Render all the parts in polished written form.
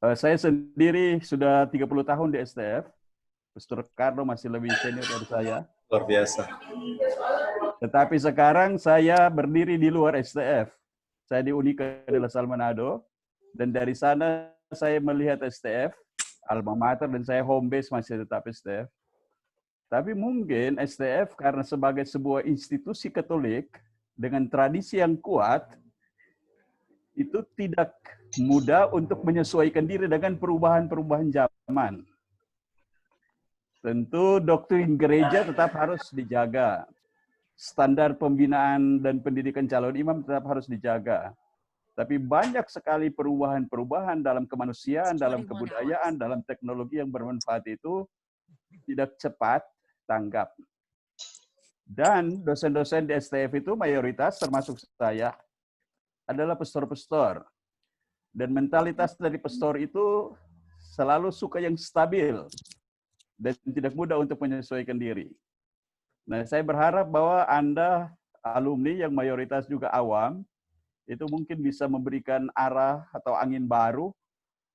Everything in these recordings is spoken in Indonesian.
Saya sendiri sudah 30 tahun di STF. Pastor Carlo masih lebih senior dari saya. Luar biasa. Tetapi sekarang saya berdiri di luar STF. Saya di Unika de La Salle Manado. Dan dari sana saya melihat STF, alma mater, dan saya home base masih tetap STF. Tapi mungkin STF karena sebagai sebuah institusi Katolik dengan tradisi yang kuat, itu tidak mudah untuk menyesuaikan diri dengan perubahan-perubahan zaman. Tentu doktrin gereja tetap harus dijaga. Standar pembinaan dan pendidikan calon imam tetap harus dijaga. Tapi banyak sekali perubahan-perubahan dalam kemanusiaan, dalam kebudayaan, dalam teknologi yang bermanfaat itu tidak cepat tanggap. Dan dosen-dosen di STF itu mayoritas termasuk saya adalah pastor-pastor. Dan mentalitas dari pastor itu selalu suka yang stabil dan tidak mudah untuk menyesuaikan diri. Nah, saya berharap bahwa Anda alumni yang mayoritas juga awam itu mungkin bisa memberikan arah atau angin baru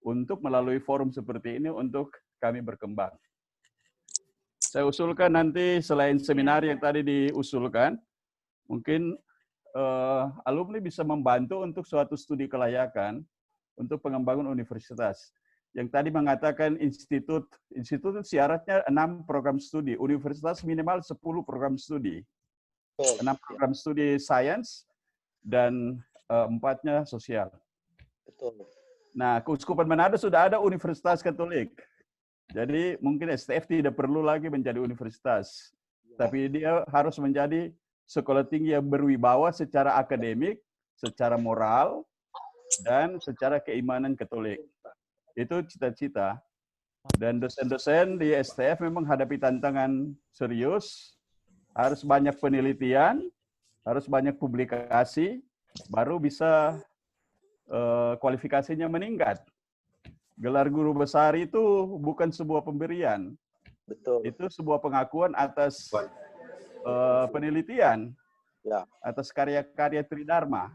untuk melalui forum seperti ini untuk kami berkembang. Saya usulkan nanti selain seminar yang tadi diusulkan, mungkin alumni bisa membantu untuk suatu studi kelayakan untuk pengembangan universitas. Yang tadi mengatakan institut syaratnya 6 program studi, universitas minimal 10 program studi. 6 program studi sains dan 4-nya sosial. Betul. Nah, Keuskupan Manado sudah ada universitas Katolik. Jadi mungkin STF tidak perlu lagi menjadi universitas. Tapi dia harus menjadi sekolah tinggi yang berwibawa secara akademik, secara moral, dan secara keimanan Katolik. Itu cita-cita. Dan dosen-dosen di STF memang hadapi tantangan serius, harus banyak penelitian, harus banyak publikasi, baru bisa kualifikasinya meningkat. Gelar guru besar itu bukan sebuah pemberian. Betul. Itu sebuah pengakuan atas penelitian, Ya. atas karya-karya Tridharma.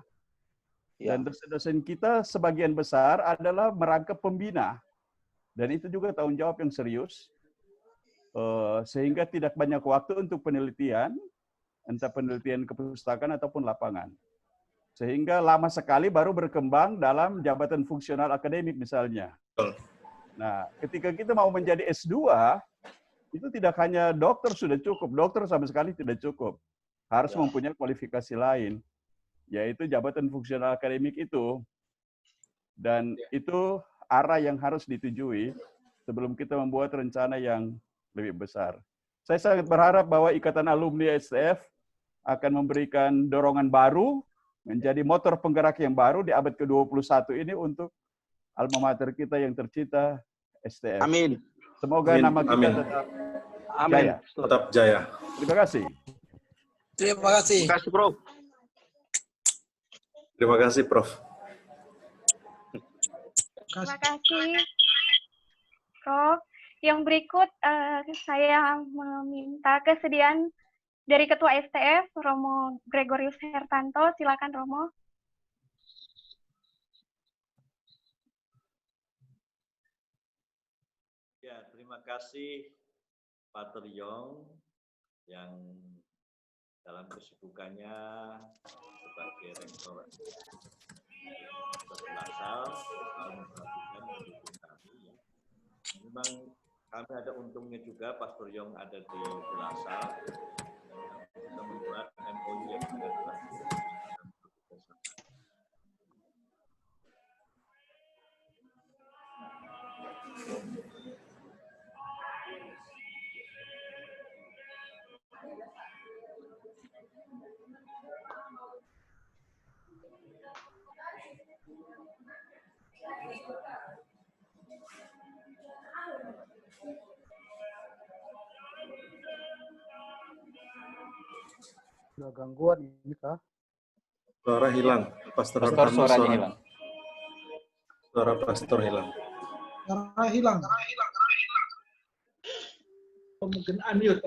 Ya. Dan dosen-dosen kita sebagian besar adalah merangkap pembina. Dan itu juga tanggung jawab yang serius. Sehingga tidak banyak waktu untuk penelitian, entah penelitian kepustakaan ataupun lapangan. Sehingga lama sekali baru berkembang dalam jabatan fungsional akademik misalnya. Nah, ketika kita mau menjadi S2, itu tidak hanya dokter sudah cukup. Dokter sama sekali tidak cukup. Harus mempunyai kualifikasi lain, yaitu jabatan fungsional akademik itu. Dan itu arah yang harus ditujui sebelum kita membuat rencana yang lebih besar. Saya sangat berharap bahwa Ikatan Alumni STF akan memberikan dorongan baru, menjadi motor penggerak yang baru di abad ke-21 ini untuk alma mater kita yang tercinta STF. Amin. Semoga nama kita tetap jaya. Tetap jaya. Terima kasih. Terima kasih. Terima kasih, Prof. Terima kasih, Prof. Terima kasih, Prof. Yang berikut saya meminta kesediaan dari Ketua STF, Romo Gregorius Hertanto. Silakan, Romo. Ya, terima kasih Pater Yong yang dalam kesibukannya sebagai rektor Lasal memperhatikan mendukung kami. Ya. Memang kami ada untungnya juga Pastor Yong ada di Lasal bisa membuat MOU yang sangat bagus. Ada gangguan ini kah? Suara hilang. Pastor Suaranya hilang. Suara pastor hilang. Suara hilang. Mungkin unmute.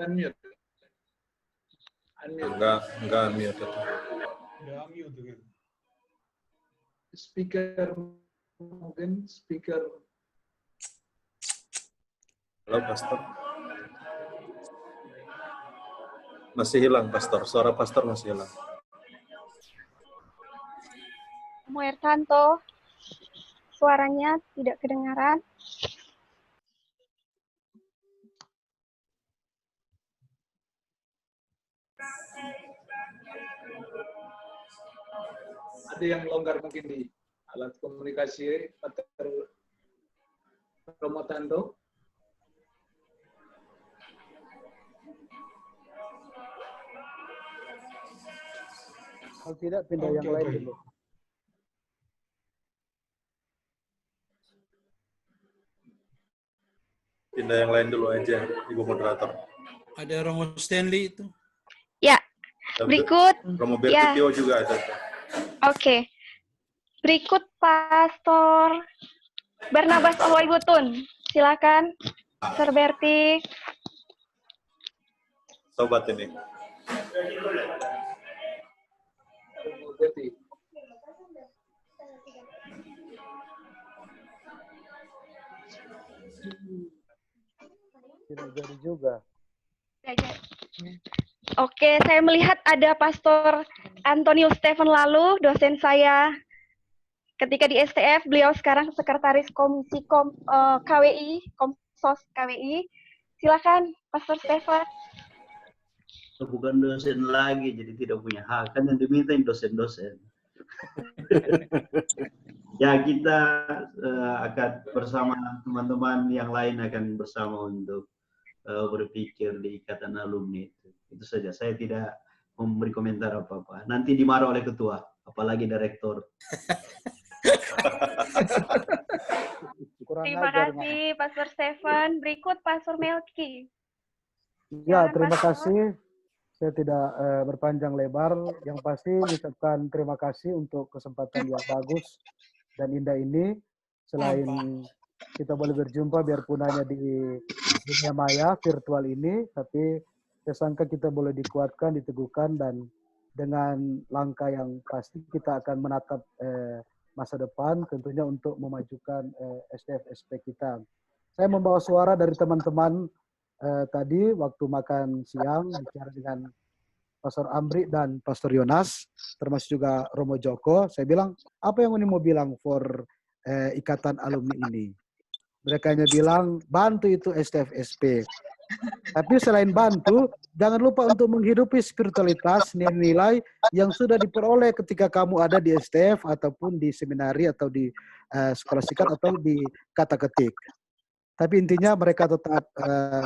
Enggak unmute itu. Ya, mute gitu. Speaker mungkin speaker Halo, Pastor. Masih hilang, Pastor. Suara Pastor masih hilang. Romo Hertanto, suaranya tidak kedengaran. Ada yang longgar mungkin di alat komunikasi Pater Romo Tanto. Kalau tidak pindah yang lain dulu. Pindah yang lain dulu aja, Ibu Moderator. Ada Romo Stanley itu. Ya, berikut. Romo Bertitio juga ada. Oke. Berikut Pastor Barnabas Olwaibutun. Silakan, Pastor Berti. Sobat ini. Romo Berti. Tidak jadi juga. Oke, saya melihat ada Pastor Antonius Stephen Lalu, dosen saya ketika di STF. Beliau sekarang sekretaris komisi KWI, Komsos KWI. Silakan, Pastor Stephen. Bukan dosen lagi, jadi tidak punya hak. Kan yang diminta dosen-dosen. Ya, kita akan bersama teman-teman yang lain akan bersama untuk berpikir di ikatan alumni itu. Itu saja. Saya tidak memberi komentar apa-apa. Nanti dimarah oleh ketua, apalagi direktur. Terima kasih, Pastor Stephen. Berikut Pastor Melki. Ya, terima kasih. Saya tidak berpanjang lebar. Yang pasti mengucapkan terima kasih untuk kesempatan yang bagus dan indah ini. Selain kita boleh berjumpa biarpun hanya di dunia maya virtual ini, tapi saya sangka kita boleh dikuatkan, diteguhkan, dan dengan langkah yang pasti kita akan menatap masa depan tentunya untuk memajukan STF-SP kita. Saya membawa suara dari teman-teman tadi waktu makan siang bicara dengan Pastor Amri dan Pastor Yonas, termasuk juga Romo Joko. Saya bilang, apa yang ini mau bilang for ikatan alumni ini? Mereka hanya bilang, bantu itu STF-SP. Tapi selain bantu, jangan lupa untuk menghidupi spiritualitas, nilai-nilai yang sudah diperoleh ketika kamu ada di STF ataupun di seminari atau di sekolah sikat atau di kata ketik. Tapi intinya mereka tetap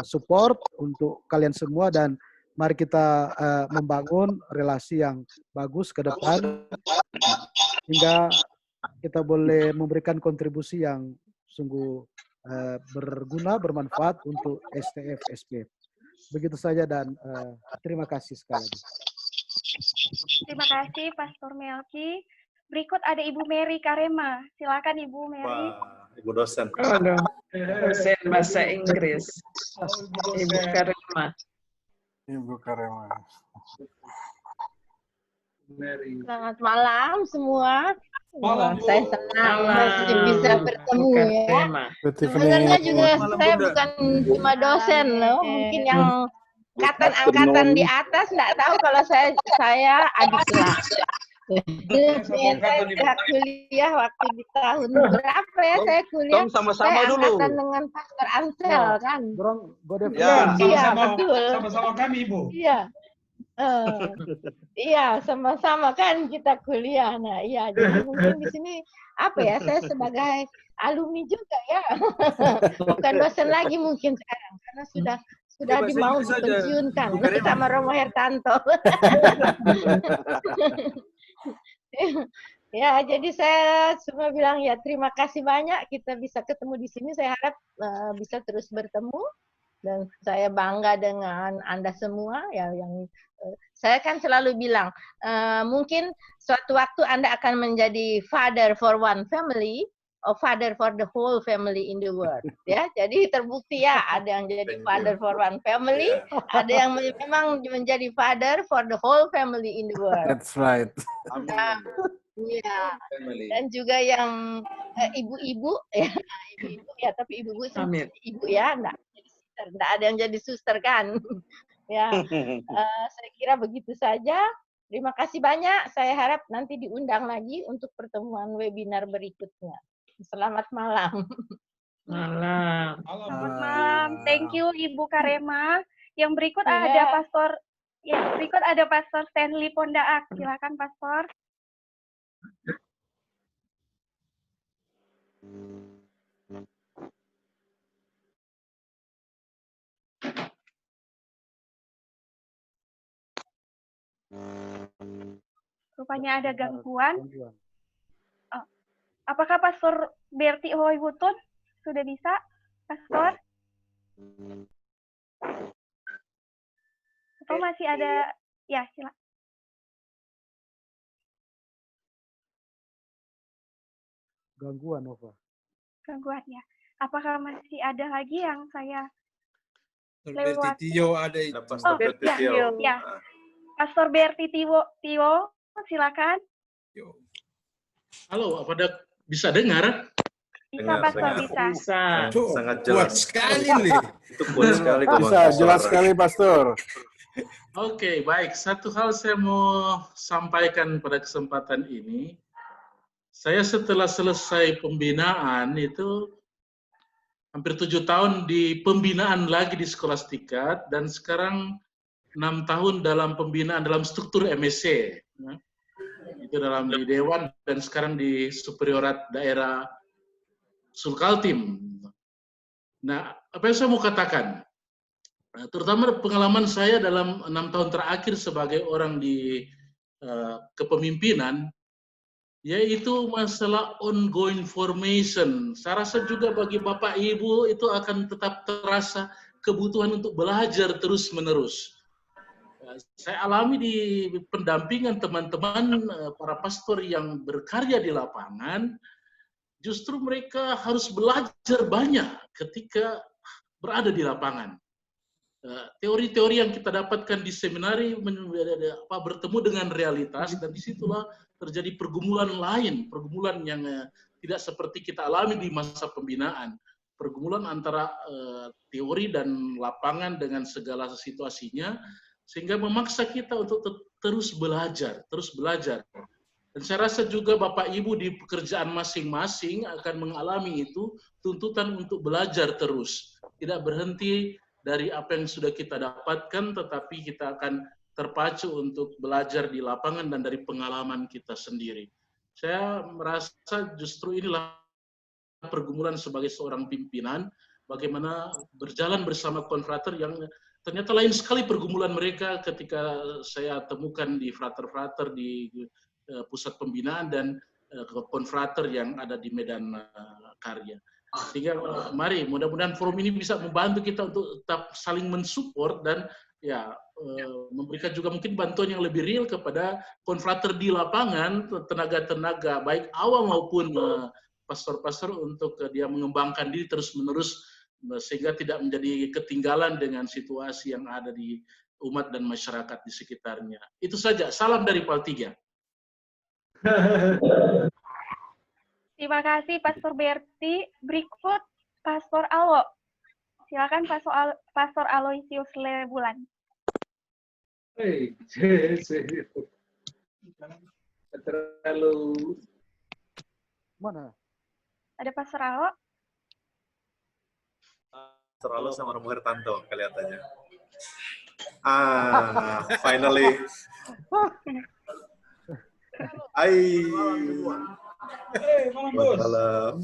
support untuk kalian semua dan mari kita membangun relasi yang bagus ke depan hingga kita boleh memberikan kontribusi yang sungguh berguna, bermanfaat untuk STF-SP. Begitu saja dan terima kasih sekali lagi. Terima kasih, Pastor Melki. Berikut ada Ibu Mary Karema. Silakan Ibu Mary. Wah, Ibu dosen. Dosen bahasa Inggris. Ibu Karema. Ibu Karema. Mary. Selamat malam semua. Malam, Bu. Saya senang masih bisa bertemu ya. Sebenarnya juga saya bukan cuma dosen loh, mungkin yang angkatan di atas nggak tahu kalau saya adik kelas. Saya kuliah waktu di tahun berapa ya saya kuliah? Sama-sama saya dulu. angkatan dengan Pastor Ansel kan. Ya, betul. sama-sama kami, Ibu. Iya. Iya, sama-sama kan kita kuliah. Nah, iya, jadi mungkin di sini apa ya? Saya sebagai alumni juga ya. Bukan dosen lagi mungkin sekarang karena sudah mau dipensiunkan sama Romo Hertanto. Ya, jadi saya cuma bilang ya terima kasih banyak kita bisa ketemu di sini. Saya harap bisa terus bertemu dan saya bangga dengan Anda semua ya yang saya kan selalu bilang mungkin suatu waktu Anda akan menjadi father for one family or father for the whole family in the world ya. Jadi terbukti ya ada yang jadi father for one family, ada yang memang menjadi father for the whole family in the world. That's right. Nah, iya. Dan juga yang ibu-ibu ya, ibu-ibu ya, tapi ibu-ibu ibu ya, enggak jadi suster, tidak ada yang jadi suster kan? Ya, saya kira begitu saja. Terima kasih banyak. Saya harap nanti diundang lagi untuk pertemuan webinar berikutnya. Selamat malam. Malam. Selamat malam. Thank you Ibu Karema. Yang berikut ada Pastor Stanley Pondaak. Silakan Pastor. Rupanya ada gangguan. Oh. Apakah Pastor Berti Hoibutun sudah bisa, Pastor? Atau masih ada? Ya, silakan. Gangguan, Nova. Gangguan ya. Apakah masih ada lagi yang saya Berti Tio ada itu. Pastor Berti Tio. Ya. Pastor Berti Tio, silakan. Halo, pada bisa dengar? Bisa, Pastor, bisa. Sangat jelas sekali nih. Itu kuat sekali. Bisa, jelas sekali, Pastor. Oke, baik. Satu hal saya mau sampaikan pada kesempatan ini. Saya setelah selesai pembinaan itu hampir 7 tahun di pembinaan lagi di Skolastika dan sekarang 6 tahun dalam pembinaan dalam struktur MSC. Itu dalam di Dewan dan sekarang di Superiorat Daerah Sulkaltim. Nah, apa yang saya mau katakan? Terutama pengalaman saya dalam 6 tahun terakhir sebagai orang di kepemimpinan, yaitu masalah ongoing formation. Saya rasa juga bagi Bapak Ibu itu akan tetap terasa kebutuhan untuk belajar terus-menerus. Saya alami di pendampingan teman-teman para pastor yang berkarya di lapangan, justru mereka harus belajar banyak ketika berada di lapangan. Teori-teori yang kita dapatkan di seminari bertemu dengan realitas, dan disitulah terjadi pergumulan lain, pergumulan yang tidak seperti kita alami di masa pembinaan. Pergumulan antara teori dan lapangan dengan segala situasinya, sehingga memaksa kita untuk terus belajar. Dan saya rasa juga Bapak Ibu di pekerjaan masing-masing akan mengalami itu, tuntutan untuk belajar terus. Tidak berhenti dari apa yang sudah kita dapatkan, tetapi kita akan terpacu untuk belajar di lapangan dan dari pengalaman kita sendiri. Saya merasa justru inilah pergumulan sebagai seorang pimpinan, bagaimana berjalan bersama konfrater yang ternyata lain sekali pergumulan mereka ketika saya temukan di frater-frater di pusat pembinaan dan konfrater yang ada di medan karya. Sehingga mari mudah-mudahan forum ini bisa membantu kita untuk tetap saling mensupport dan ya memberikan juga mungkin bantuan yang lebih real kepada konfrater di lapangan, tenaga-tenaga baik awam maupun pastor-pastor untuk dia mengembangkan diri terus-menerus sehingga tidak menjadi ketinggalan dengan situasi yang ada di umat dan masyarakat di sekitarnya. Itu saja. Salam dari PAL 3. Terima kasih Pastor Berti. Berikut Pastor Alo. Silakan Pastor Aloysius Lebulan. Terlalu mana? Ada Pastor Alo? Terlalu sama Romo Hertanto kelihatannya. Finally. malam bos. Malam.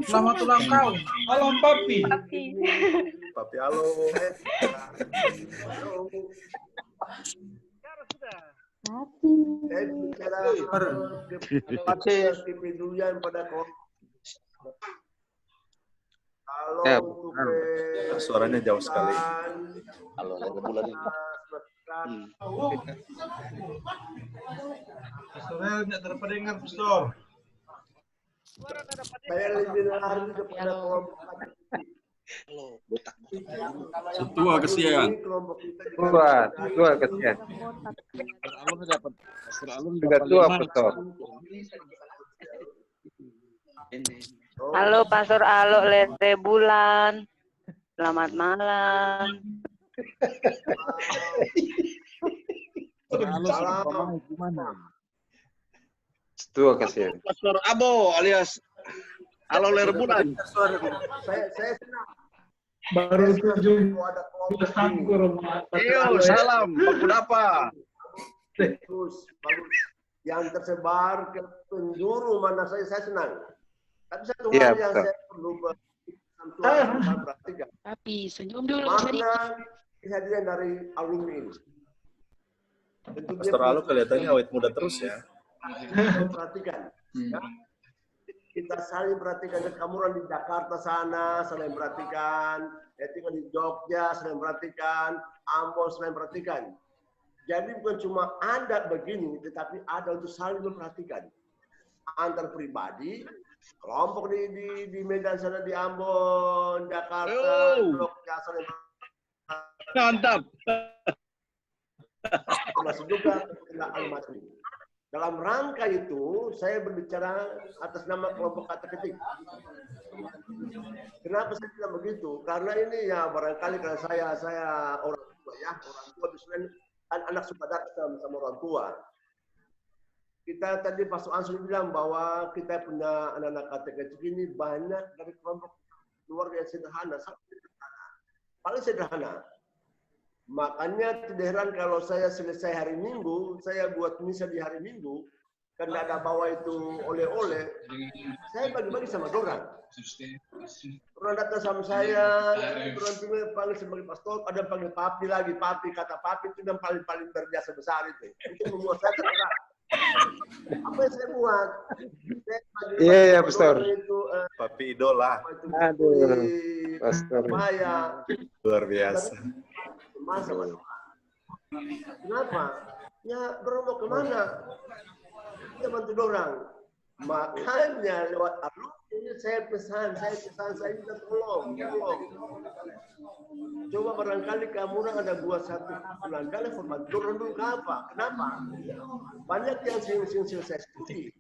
Selamat ulang tahun. Malam papi. Papi halo. Suaranya jauh sekali. Halo, lagi bulan ini. Pastor tidak terdengar, Pastor. Saya lebih lari kepada kelompok. Tua kesian. Tua kesian. Sudah tua, Pastor. Halo Pastor Alo Lete Bulan. Selamat malam. Salam. Gimana? Terima kasih. Pastor Abo alias Halo Ler Bulan. Saya senang. Baru 7 Iyo, salam. Bakul apa? Bagus. Yang tersebar ke penjuru mana saya senang. Tapi satu hal yang saya perlu perhatikan. Tapi senyum dulu. Makna kehadiran dari alumni ini. Pastor Alo kelihatannya awet muda terus ya. Perhatikan. Ya. Kita saling perhatikan, kamu orang di Jakarta sana saling perhatikan, tinggal di Jogja saling perhatikan, Ambon saling perhatikan. Jadi bukan cuma ada begini, tetapi ada untuk saling memperhatikan antar pribadi, kelompok di Medan sana, di Ambon, Jakarta, Jogja saling perhatikan. Mantap. Termasuk juga Al-Masri. Dalam rangka itu, saya berbicara atas nama kelompok kata ketik. Kenapa saya bilang begitu? Karena ini ya barangkali karena saya orang tua ya, orang tua biasanya kan anak suka datang sama orang tua. Kita tadi Pastor Ansel bilang bahwa kita punya anak-anak kata ketik ini banyak dari kelompok keluarga yang sederhana, paling sederhana. Makanya tidak heran kalau saya selesai hari Minggu, saya buat misa di hari Minggu, karena ada bawa itu oleh-oleh, saya bagi-bagi sama dorang. Orang datang sama saya, orang panggil sebagai pastor, ada panggil papi lagi, papi, kata papi itu yang paling berjasa besar itu. Itu membuat saya tergerak. Apa yang saya buat? Iya, Pastor. Papi idola. Aduh, Pastor. Luar biasa. Masa, kenapa? Ya, dorang mau kemana? Kita bantu dorang. Makanya lewat alumni ini saya pesan, saya minta tolong. Coba barangkali kamu orang ada buat satu bulan kali format dorong dulu ke apa? Kenapa? Banyak yang sing saya setuju.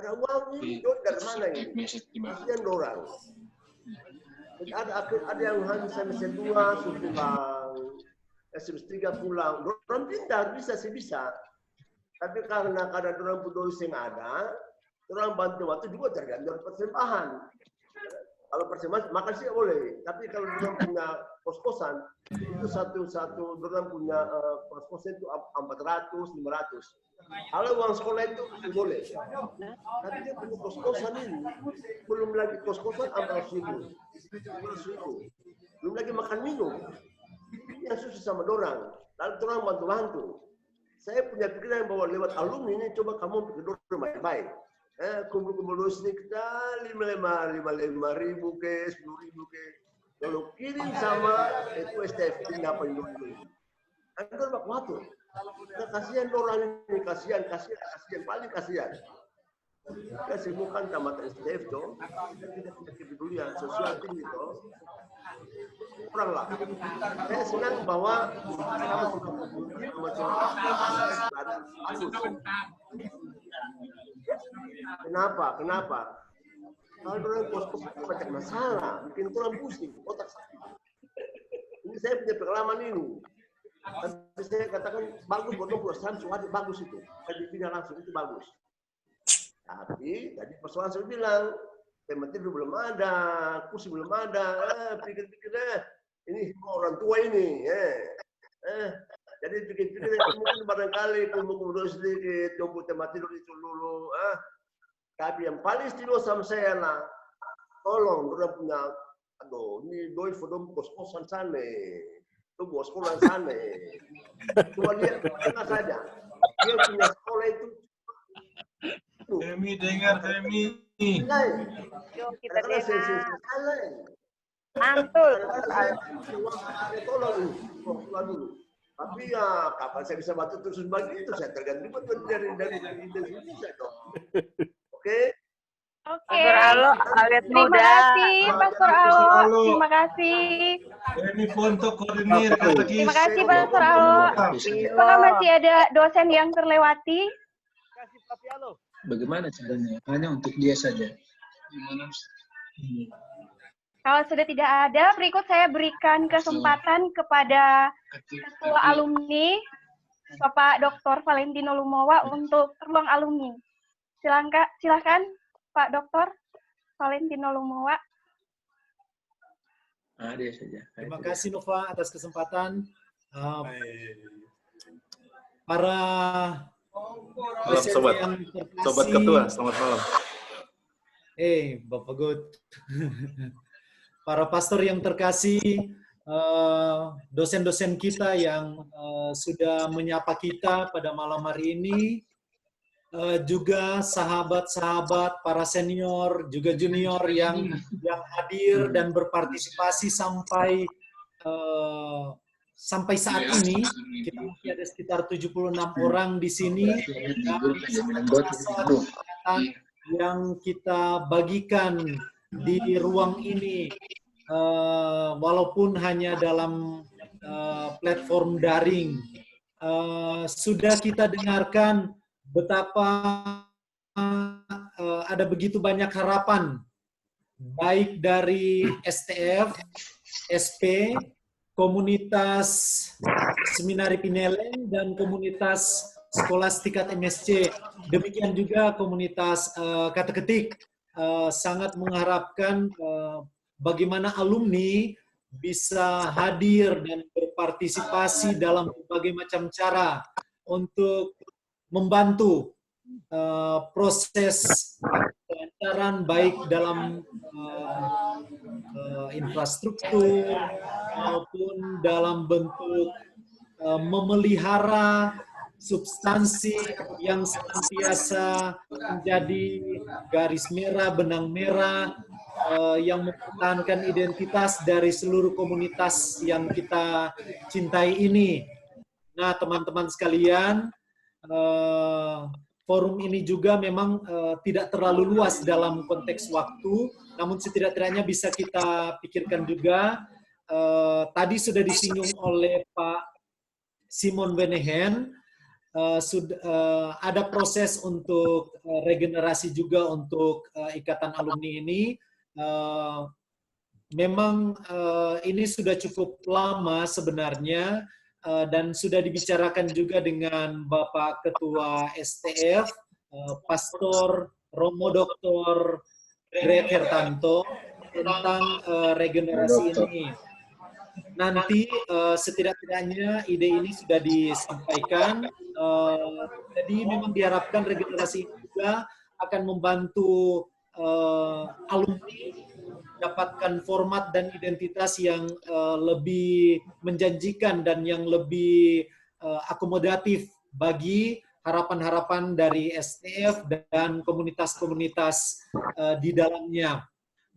Ada uang ini, dari mana ini? Kasihan dorang. Ada yang hanya semester 2 sudah pulang, semester 3 pulang. Orang pintar bisa sih bisa. Tapi karena orang peduli yang ada, orang bantu waktu juga tergantung persembahan. Kalau persembahan makan sih boleh. Tapi kalau orang punya kos-kosan itu satu orang punya kos-kosan itu 400, 500. Kalau uang sekolah itu boleh. Tapi dia punya kos-kosan ini belum lagi kos-kosan 400.000. Belum lagi makan minum. Yang susah sama dorang. Lalu orang bantu-bantu. Saya punya pikiran bahwa lewat alumni ini coba kamu pikir dorang baik-baik. Kumpul-kumpul dulu sedikit, 5.000 ke, 10.000 ke. Kalau kirim sama itu STF pindahan dulu. Kan bak waktu. Kasihan orang ini, kasihan, paling kasihan. Kita sibukkan tamat STF tuh, tidak punya kepedulian sosial tinggi tuh. Kurang lah. Saya senang bahwa Kenapa? Kalau orang kos-kos banyak masalah, bikin orang pusing, otak sakit. Ini saya punya pengalaman ini. Tapi saya katakan bagus buat 20 suatu bagus itu. Saya dipindah langsung itu bagus. Tapi tadi persoalan saya bilang, pemateri belum ada, kursi belum ada, pikir-pikir ini orang tua ini. Jadi pikir-pikir mungkin barangkali kumpul sedikit, jemput pemateri dulu. Tapi yang paling istimewa sama saya lah, tolong orang punya, ini doi fodom kos-kosan sana, itu bos sekolah sana. Cuma lihat mana saja, dia punya sekolah itu. Temi dengar Temi. Yuk kita dengar. Mantul. Tolong dulu. Tapi ya kapan saya bisa bantu terus begitu, saya tergantung dari Indonesia dong. Oke. Pastor Alo, awet muda. Terima kasih, Pastor Alo. Terima kasih. Temi Fonto koordinir. Terima kasih, Pastor Alo. Apakah masih ada dosen yang terlewati? Bagaimana caranya? Hanya untuk dia saja. Kalau sudah tidak ada, berikut saya berikan kesempatan kepada Ketua Alumni, Bapak Dr. Valentino Lumowa untuk ruang alumni. Silakan Pak Dr. Valentino Lumowa. Dia saja. Terima kasih Nova atas kesempatan. Para Malam sobat. Sobat Ketua, selamat malam. Bapak Good. Para pastor yang terkasih, dosen-dosen kita yang sudah menyapa kita pada malam hari ini, juga sahabat-sahabat, para senior, juga junior yang hadir dan berpartisipasi sampai saat ini. Kita masih ada sekitar 76 orang di sini yang kita bagikan di ruang ini, walaupun hanya dalam platform daring. Sudah kita dengarkan betapa ada begitu banyak harapan, baik dari STF, SP, komunitas Seminari Pineleng, dan komunitas Skolastikat MSC. Demikian juga komunitas Kata Ketik. Sangat mengharapkan bagaimana alumni bisa hadir dan berpartisipasi dalam berbagai macam cara untuk membantu proses kelancaran baik dalam infrastruktur maupun dalam bentuk memelihara substansi yang senantiasa menjadi garis merah, benang merah yang mempertahankan identitas dari seluruh komunitas yang kita cintai ini. Nah, teman-teman sekalian, forum ini juga memang tidak terlalu luas dalam konteks waktu, namun setidak-tidaknya bisa kita pikirkan juga. Tadi sudah disinggung oleh Pak Simon Wenehen, ada proses untuk regenerasi juga untuk ikatan alumni ini. Memang ini sudah cukup lama sebenarnya, dan sudah dibicarakan juga dengan Bapak Ketua STF, Pastor Romo Dr. Greg Hertanto, tentang regenerasi ini. Nanti setidak-tidaknya ide ini sudah disampaikan. Jadi memang diharapkan regenerasi ini juga akan membantu alumni mendapatkan format dan identitas yang lebih menjanjikan dan yang lebih akomodatif bagi harapan-harapan dari STF dan komunitas-komunitas di dalamnya.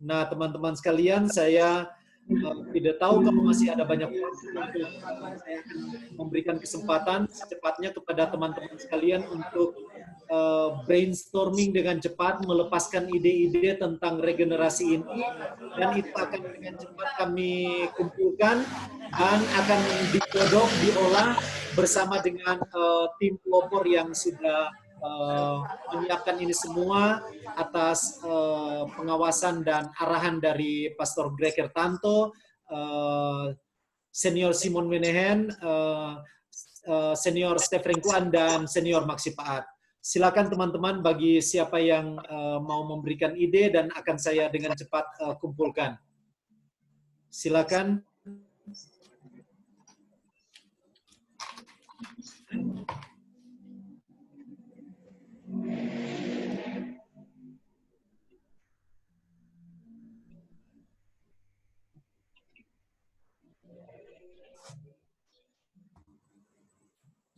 Nah, teman-teman sekalian, saya tidak tahu kalau masih ada banyak waktu, saya akan memberikan kesempatan secepatnya kepada teman-teman sekalian untuk brainstorming dengan cepat, melepaskan ide-ide tentang regenerasi ini, dan itu akan dengan cepat kami kumpulkan dan akan digodok, diolah bersama dengan tim pelopor yang sudah menyiapkan ini semua atas pengawasan dan arahan dari Pastor Greg Hertanto, Senior Simon Wenehen, Senior Stephen Kuan, dan Senior Maxi Paat. Silakan teman-teman bagi siapa yang mau memberikan ide dan akan saya dengan cepat kumpulkan. Silakan.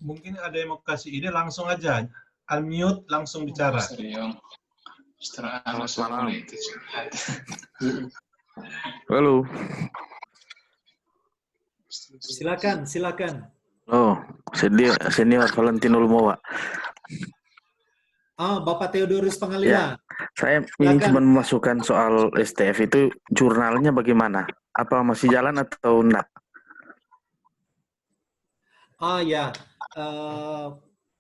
Mungkin ada yang mau kasih ide, langsung aja. Unmute, langsung bicara. Selamat malam. Halo. Silakan, silakan. Oh, senior Valentino Lumowa. Bapak Theodorus Pangalila. Ya, saya ingin cuma memasukkan soal STF itu, jurnalnya bagaimana? Apa masih jalan atau enggak? Ya,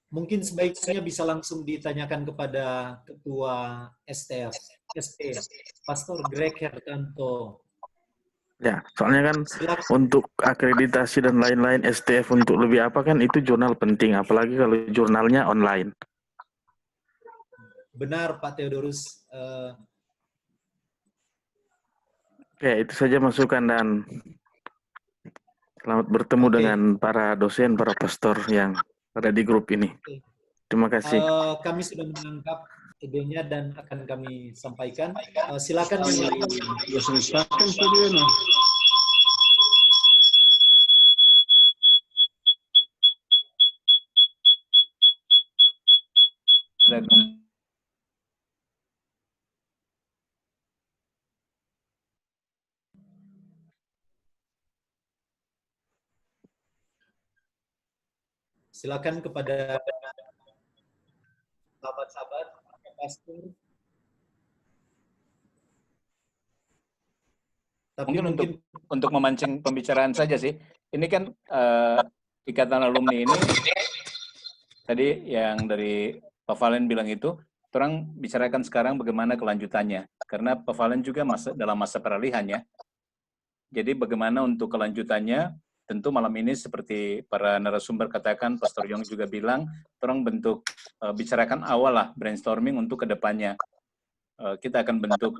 mungkin sebaiknya bisa langsung ditanyakan kepada Ketua STF, SP, Pastor Greg Hertanto. Ya, soalnya kan untuk akreditasi dan lain-lain STF untuk lebih apa kan itu jurnal penting, apalagi kalau jurnalnya online. Benar Pak Theodorus. Oke, itu saja masukan dan selamat bertemu dengan para dosen, para pastor yang ada di grup ini. Terima kasih. Kami sudah menangkap idenya dan akan kami sampaikan. Silakan yang lain. Silakan kepada sahabat-sahabat, pastor. Tapi mungkin untuk memancing pembicaraan saja sih. Ini kan ikatan alumni ini tadi yang dari Pak Valen bilang itu, orang bicarakan sekarang bagaimana kelanjutannya. Karena Pak Valen juga dalam masa peralihan ya. Jadi bagaimana untuk kelanjutannya, tentu malam ini seperti para narasumber katakan, Pastor Yong juga bilang, orang bentuk bicarakan awal lah, brainstorming untuk kedepannya. Kita akan bentuk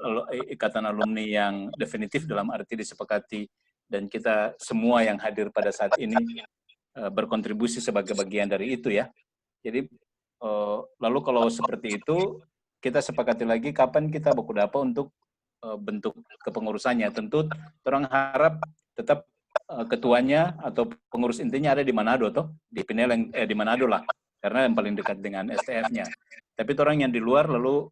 ikatan alumni yang definitif dalam arti disepakati, dan kita semua yang hadir pada saat ini berkontribusi sebagai bagian dari itu ya. Jadi lalu kalau seperti itu, kita sepakati lagi kapan kita baku dapa untuk bentuk kepengurusannya. Tentu orang harap tetap ketuanya atau pengurus intinya ada di Manado toh, di Pineleng, di Manado lah, karena yang paling dekat dengan STF-nya. Tapi orang yang di luar lalu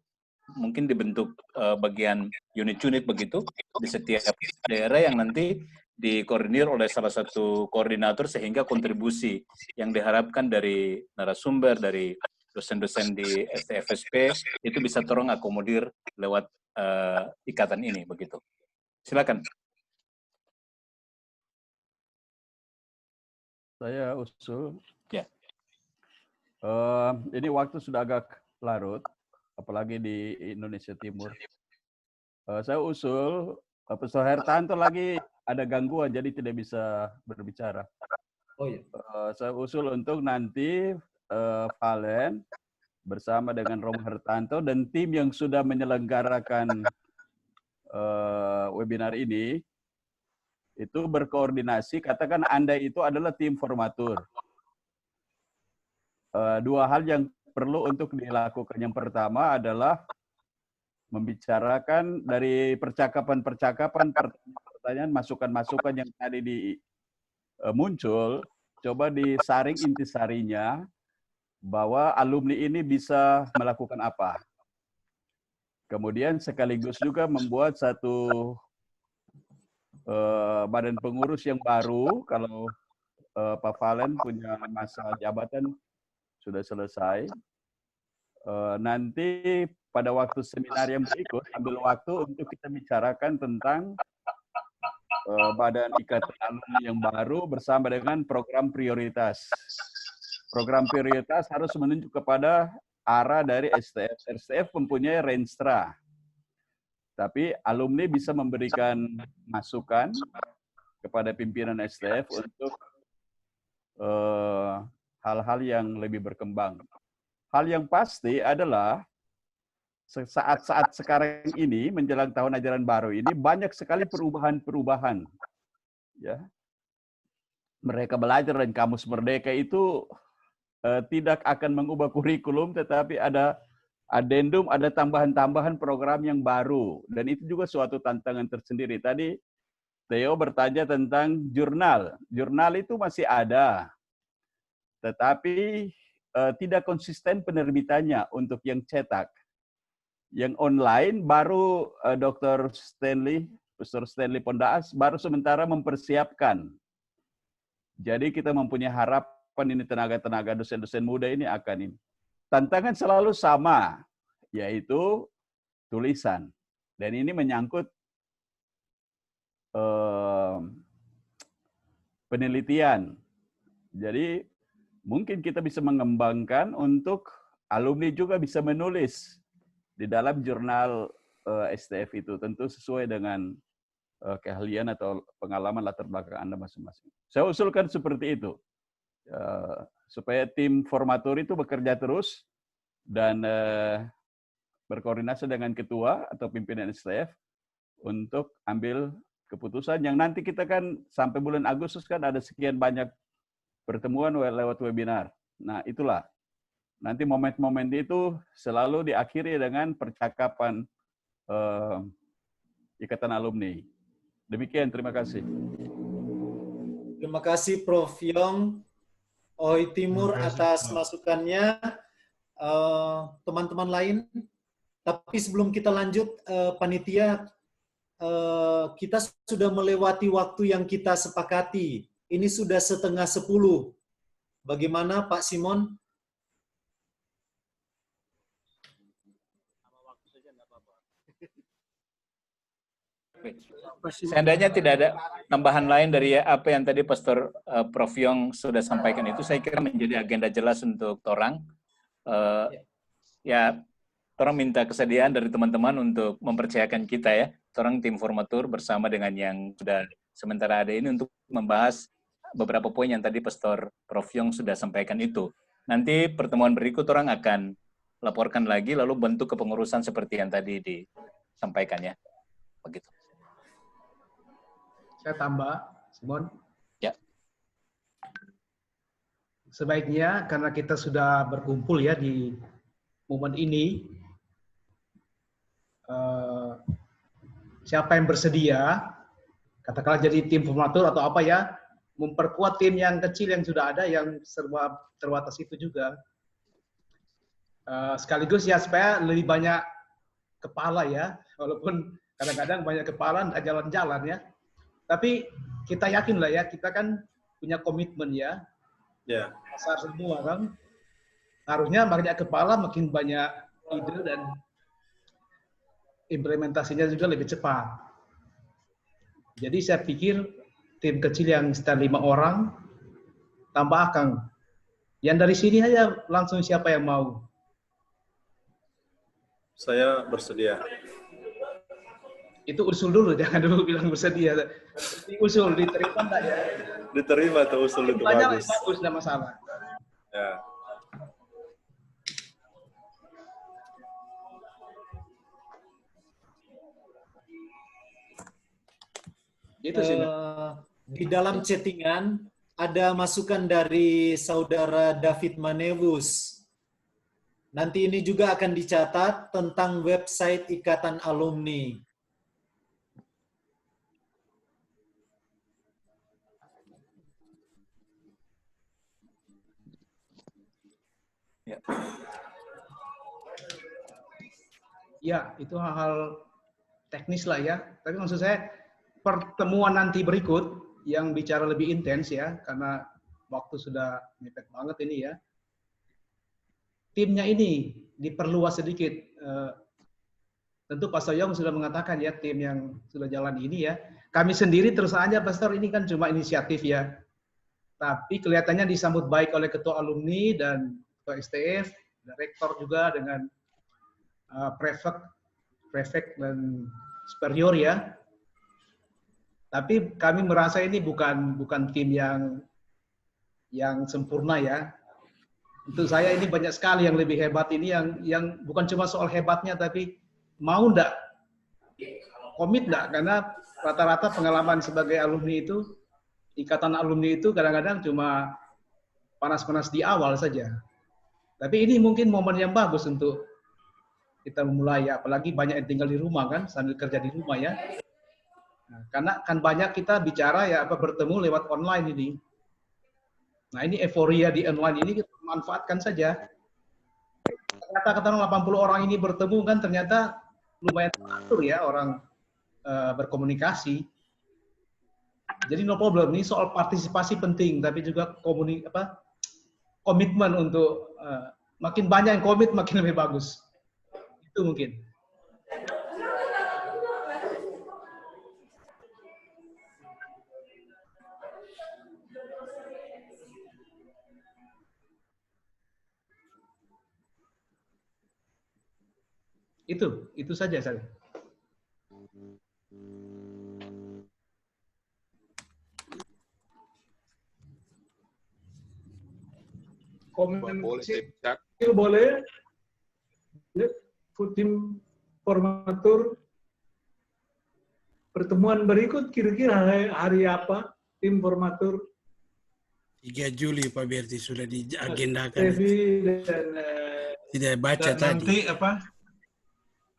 mungkin dibentuk bagian unit-unit begitu di setiap daerah yang nanti dikoordinir oleh salah satu koordinator, sehingga kontribusi yang diharapkan dari narasumber, dari dosen-dosen di STFSP itu bisa terong akomodir lewat ikatan ini begitu. Silakan. Saya usul. Ya. Ini waktu sudah agak larut, apalagi di Indonesia Timur. Saya usul Profesor Hertanto lagi ada gangguan, jadi tidak bisa berbicara. Oh iya. Saya usul untuk nanti Valen bersama dengan Romo Hertanto dan tim yang sudah menyelenggarakan webinar ini, itu berkoordinasi, katakan Anda itu adalah tim formatur. Dua hal yang perlu untuk dilakukan. Yang pertama adalah membicarakan dari percakapan-percakapan, pertanyaan, masukan-masukan yang tadi muncul, coba disaring intisarinya, bahwa alumni ini bisa melakukan apa. Kemudian sekaligus juga membuat satu badan pengurus yang baru, kalau Pak Valen punya masa jabatan sudah selesai. Nanti pada waktu seminar yang berikut, ambil waktu untuk kita bicarakan tentang badan ikatan alumni yang baru bersama dengan program prioritas. Program prioritas harus menunjuk kepada arah dari STF. STF mempunyai renstra, tapi alumni bisa memberikan masukan kepada pimpinan STF untuk hal-hal yang lebih berkembang. Hal yang pasti adalah saat-saat sekarang ini menjelang tahun ajaran baru ini banyak sekali perubahan-perubahan. Ya, mereka belajar dan Kamus Merdeka itu tidak akan mengubah kurikulum, tetapi ada adendum, ada tambahan-tambahan program yang baru, dan itu juga suatu tantangan tersendiri. Tadi Theo bertanya tentang jurnal. Jurnal itu masih ada, tetapi tidak konsisten penerbitannya untuk yang cetak. Yang online baru Dr. Stanley Pondaas baru sementara mempersiapkan. Jadi kita mempunyai harapan ini tenaga-tenaga dosen-dosen muda ini akan ini. Tantangan selalu sama, yaitu tulisan. Dan ini menyangkut penelitian. Jadi mungkin kita bisa mengembangkan untuk alumni juga bisa menulis di dalam jurnal STF itu, tentu sesuai dengan keahlian atau pengalaman latar belakang Anda masing-masing. Saya usulkan seperti itu. Supaya tim formatur itu bekerja terus dan berkoordinasi dengan ketua atau pimpinan STF untuk ambil keputusan yang nanti kita kan sampai bulan Agustus kan ada sekian banyak pertemuan lewat webinar. Nah, itulah. Nanti momen-momen itu selalu diakhiri dengan percakapan Ikatan Alumni. Demikian, terima kasih. Terima kasih Prof. Yong, Oi Timur atas masukannya. Teman-teman lain, tapi sebelum kita lanjut, panitia, kita sudah melewati waktu yang kita sepakati. Ini sudah 9:30. Bagaimana Pak Simon? Seandainya tidak ada tambahan lain dari apa yang tadi Pastor Prof. Yong sudah sampaikan itu, saya kira menjadi agenda jelas untuk Torang. Ya, Torang minta kesediaan dari teman-teman untuk mempercayakan kita ya, Torang tim formatur bersama dengan yang sudah sementara ada ini untuk membahas beberapa poin yang tadi Pastor Prof. Yong sudah sampaikan itu. Nanti pertemuan berikut Torang akan laporkan lagi, lalu bentuk kepengurusan seperti yang tadi disampaikan ya. Begitu. Saya tambah, Simon. Ya. Sebaiknya karena kita sudah berkumpul ya di momen ini, siapa yang bersedia, katakanlah jadi tim formatur atau apa ya, memperkuat tim yang kecil yang sudah ada yang serba terbatas itu juga. Sekaligus ya supaya lebih banyak kepala ya, walaupun kadang-kadang banyak kepala nggak jalan-jalan ya. Tapi kita yakin lah ya, kita kan punya komitmen ya. Ya. Besar semua kan. Harusnya banyak kepala, makin banyak ide dan implementasinya juga lebih cepat. Jadi saya pikir tim kecil yang sekitar 5 orang, tambah Akang. Yang dari sini aja langsung siapa yang mau? Saya bersedia. Itu usul dulu, jangan dulu bilang bersedia. Usul, diterima enggak ya? Diterima tuh usul itu Banyak bagus. bagus, enggak masalah. Ya. Itu sih. Di dalam chattingan ada masukan dari Saudara David Manewus. Nanti ini juga akan dicatat tentang website Ikatan Alumni. Ya. Ya, itu hal-hal teknis lah ya. Tapi maksud saya pertemuan nanti berikut yang bicara lebih intens ya, karena waktu sudah mepet banget ini ya. Timnya ini diperluas sedikit. Tentu Pastor Yong sudah mengatakan ya, tim yang sudah jalan ini ya. Kami sendiri terus aja, Pastor, ini kan cuma inisiatif ya. Tapi kelihatannya disambut baik oleh Ketua Alumni dan Ketua STF, Rektor juga dengan prefect dan superior ya. Tapi kami merasa ini bukan tim yang sempurna ya. Untuk saya ini banyak sekali yang lebih hebat ini yang bukan cuma soal hebatnya tapi mau enggak, komit enggak, karena rata-rata pengalaman sebagai alumni itu, ikatan alumni itu kadang-kadang cuma panas-panas di awal saja. Tapi ini mungkin momen yang bagus untuk kita memulai ya, apalagi banyak yang tinggal di rumah kan, sambil kerja di rumah ya. Nah, karena kan banyak kita bicara ya bertemu lewat online ini. Nah ini euforia di online ini kita manfaatkan saja. Kata-kata 80 orang ini bertemu kan ternyata lumayan teratur ya orang berkomunikasi. Jadi no problem, ini soal partisipasi penting, tapi juga komitmen untuk makin banyak yang komit makin lebih bagus. Itu mungkin. Itu saja saya. komunikasi boleh. Tim formatur pertemuan berikut kira-kira hari apa tim formatur? 3 Juli Pak Berti sudah diagendakan. Devi dan Tidak baca Dan tadi. nanti apa?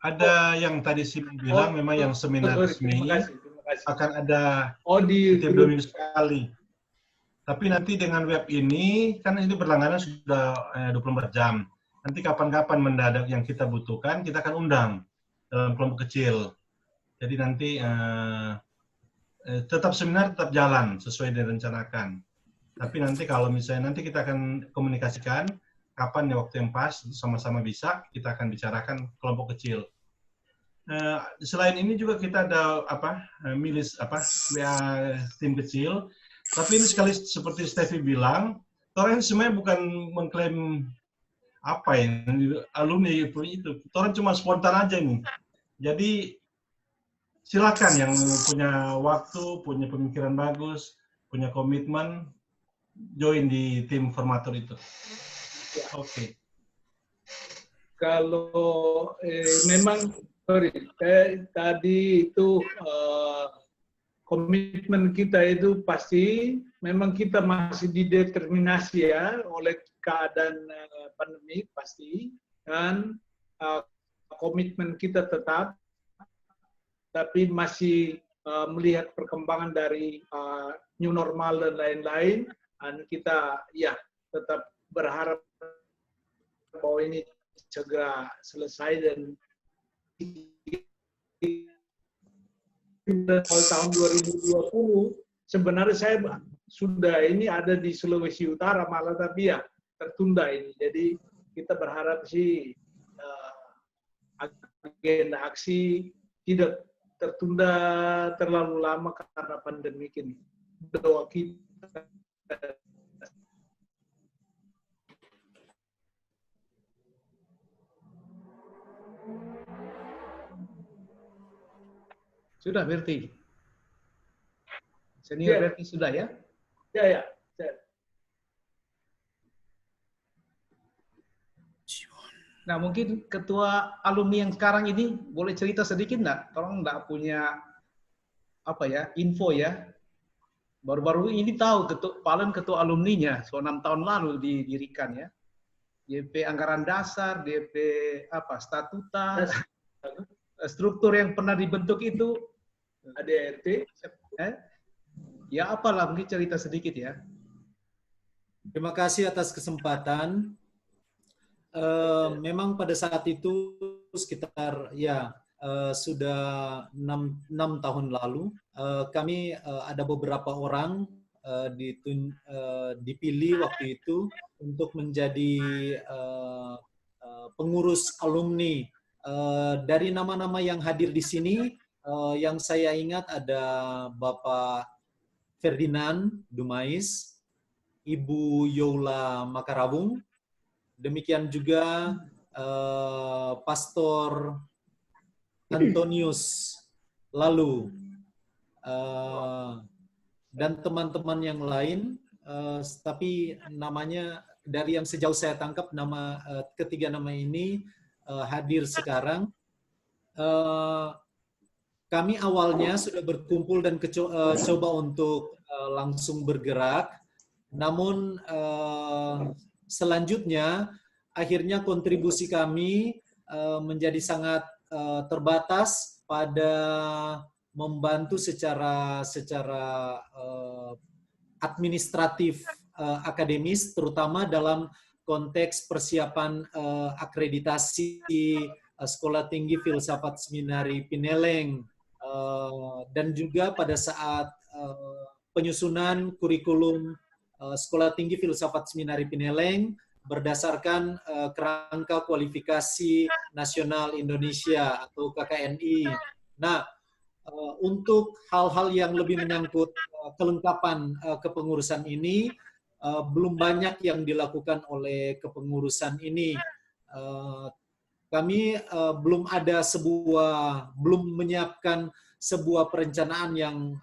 Ada yang tadi Simon bilang memang yang seminar resmi terima kasih. akan ada di setiap 2 minggu sekali. Tapi nanti dengan web ini kan ini berlangganan sudah 24 jam. Nanti kapan-kapan mendadak yang kita butuhkan kita akan undang dalam kelompok kecil. Jadi nanti tetap seminar tetap jalan sesuai direncanakan. Tapi nanti kalau misalnya nanti kita akan komunikasikan kapan ya waktu yang pas sama-sama bisa kita akan bicarakan kelompok kecil. Selain ini juga kita ada milis tim kecil. Tapi ini sekali seperti Steffi bilang, Toren sebenarnya bukan mengklaim alumni itu. Toren cuma spontan aja nih. Jadi silakan yang punya waktu, punya pemikiran bagus, punya komitmen, join di tim formatur itu. Oke. Kalau memang tadi itu komitmen kita itu pasti memang kita masih dideterminasi ya oleh keadaan pandemi pasti dan komitmen kita tetap tapi masih melihat perkembangan dari new normal dan lain-lain dan kita ya tetap berharap bahwa ini segera selesai dan tahun 2020 sebenarnya saya sudah ini ada di Sulawesi Utara malah tapi ya tertunda ini. Jadi kita berharap sih agenda aksi tidak tertunda terlalu lama karena pandemi ini. Doa kita. Sudah Berti. Senior Berti sudah ya? Ya. Nah mungkin ketua alumni yang sekarang ini boleh cerita sedikit nggak? Tolong nggak punya info ya. Baru-baru ini tahu ketua alumninya, 6 tahun lalu didirikan ya. DP anggaran dasar, DP statuta, struktur yang pernah dibentuk itu ADRT. Ya apalah mungkin cerita sedikit ya. Terima kasih atas kesempatan. Memang pada saat itu sekitar sudah 6 tahun lalu kami ada beberapa orang dipilih waktu itu untuk menjadi pengurus alumni. Dari nama-nama yang hadir di sini yang saya ingat ada Bapak Ferdinand Dumais, Ibu Yola Makarawung, demikian juga Pastor Antonius Lalu, dan teman-teman yang lain, tapi namanya dari yang sejauh saya tangkap ketiga nama ini hadir sekarang. Kami awalnya sudah berkumpul dan coba untuk langsung bergerak, namun selanjutnya akhirnya kontribusi kami menjadi sangat terbatas pada membantu secara administratif akademis, terutama dalam konteks persiapan akreditasi Sekolah Tinggi Filsafat Seminari Pineleng, dan juga pada saat penyusunan kurikulum Sekolah Tinggi Filsafat Seminari Pineleng berdasarkan kerangka kualifikasi nasional Indonesia atau KKNI. Nah, untuk hal-hal yang lebih menyangkut kelengkapan kepengurusan ini, belum banyak yang dilakukan oleh kepengurusan ini. Kami belum menyiapkan sebuah perencanaan yang